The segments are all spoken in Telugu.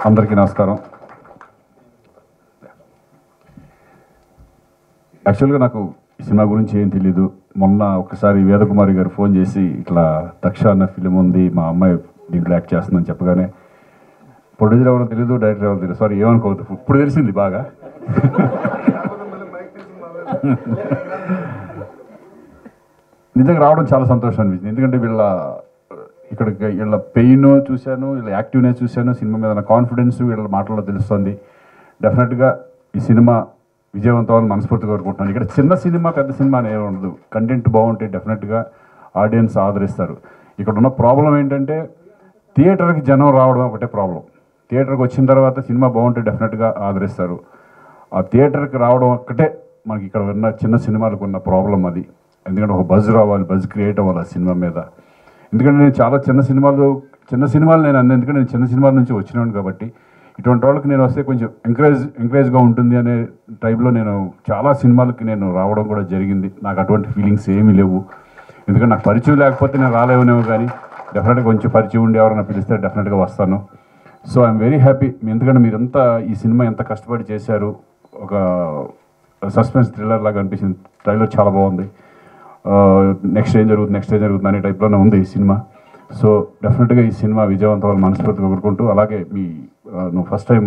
అందరికీ నమస్కారం. యాక్చువల్గా నాకు ఈ సినిమా గురించి ఏం తెలీదు. మొన్న ఒకసారి వేదకుమారి గారు ఫోన్ చేసి ఇట్లా దక్ష అన్న ఫిలిం ఉంది, మా అమ్మాయి దీంట్లో యాక్ట్ చేస్తుందని చెప్పగానే ప్రొడ్యూసర్ ఎవరో తెలీదు, డైరెక్టర్ ఎవరో తెలియదు. సారీ, ఏమనుకోవద్దు, ఇప్పుడు తెలిసింది బాగా. నిజంగా రావడం చాలా సంతోషం అనిపించింది. ఎందుకంటే వీళ్ళ పెయిన్ చూశాను, వీళ్ళ యాక్టివ్నెస్ చూశాను, సినిమా మీద కాన్ఫిడెన్స్ వీళ్ళ మాటల్లో తెలుస్తుంది. డెఫినెట్గా ఈ సినిమా విజయవంతమని మనస్ఫూర్తిగా కోరుకుంటున్నాను. ఇక్కడ చిన్న సినిమా పెద్ద సినిమా అనేది ఉండదు. కంటెంట్ బాగుంటే డెఫినెట్గా ఆడియన్స్ ఆదరిస్తారు. ఇక్కడ ఉన్న ప్రాబ్లం ఏంటంటే థియేటర్కి జనం రావడం ఒకటే ప్రాబ్లం. థియేటర్కి వచ్చిన తర్వాత సినిమా బాగుంటే డెఫినెట్గా ఆదరిస్తారు. ఆ థియేటర్కి రావడం ఒక్కటే మనకి ఇక్కడ ఉన్న చిన్న సినిమాలకు ఉన్న ప్రాబ్లం అది. ఎందుకంటే ఒక బజ్ రావాలి, బజ్ క్రియేట్ అవ్వాలి ఆ సినిమా మీద. ఎందుకంటే నేను చాలా చిన్న సినిమాలు నేను అన్న, ఎందుకంటే నేను చిన్న సినిమాల నుంచి వచ్చినాను కాబట్టి ఇటువంటి వాళ్ళకి నేను వస్తే కొంచెం ఎంకరేజ్గా ఉంటుంది అనే టైంలో నేను చాలా సినిమాలకి నేను రావడం కూడా జరిగింది. నాకు అటువంటి ఫీలింగ్స్ ఏమీ లేవు. ఎందుకంటే నాకు పరిచయం లేకపోతే నేను రాలేవనేమో, కానీ డెఫినెట్గా కొంచెం పరిచయం ఉండి ఎవరైనా పిలిస్తే డెఫినెట్గా వస్తాను. So I'm very happy. ఎందుకంటే మీరంతా ఈ సినిమా ఎంత కష్టపడి చేశారు. ఒక సస్పెన్స్ థ్రిల్లర్ లాగా అనిపించింది. ట్రైలర్ చాలా బాగుంది. నెక్స్ట్ ఏం జరుగుతుంది అనే టైప్లోనే ఉంది ఈ సినిమా. సో డెఫినెట్గా ఈ సినిమా విజయవంతం మనస్ఫూర్తిగా కోరుకుంటూ, అలాగే నువ్వు first time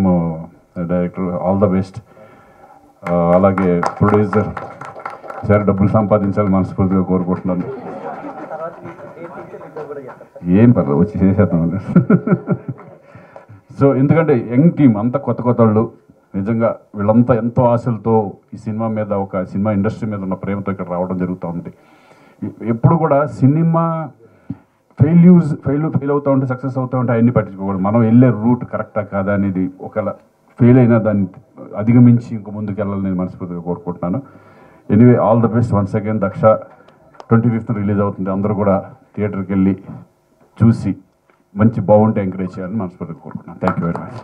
director, all the best. అలాగే ప్రొడ్యూసర్ సరే డబ్బులు సంపాదించాలని మనస్ఫూర్తిగా కోరుకుంటున్నాను. ఏం పర్లేదు, వచ్చి చేసేద్దాం. సో ఎందుకంటే యంగ్ టీమ్ అంతా కొత్త వాళ్ళు, నిజంగా వీళ్ళంతా ఎంతో ఆశలతో ఈ సినిమా మీద, ఒక సినిమా ఇండస్ట్రీ మీద ఉన్న ప్రేమతో ఇక్కడ రావడం జరుగుతూ ఉంది. ఎప్పుడు కూడా సినిమా ఫెయిల్ అవుతూ ఉంటే, సక్సెస్ అవుతూ ఉంటే అవన్నీ పట్టించుకోకూడదు. మనం వెళ్ళే రూట్ కరెక్టా కాదా అనేది, ఒకవేళ ఫెయిల్ అయినా దాన్ని అధిగమించి ఇంకో ముందుకు వెళ్ళాలని నేను మనస్ఫూర్తిగా కోరుకుంటున్నాను. Anyway, all the best once again. Daksha 25th release అవుతుంది. అందరూ కూడా థియేటర్కి వెళ్ళి చూసి మంచి బాగుంటే ఎంకరేజ్ చేయాలని మనస్ఫూర్తిగా కోరుకుంటున్నాను. Thank you very much.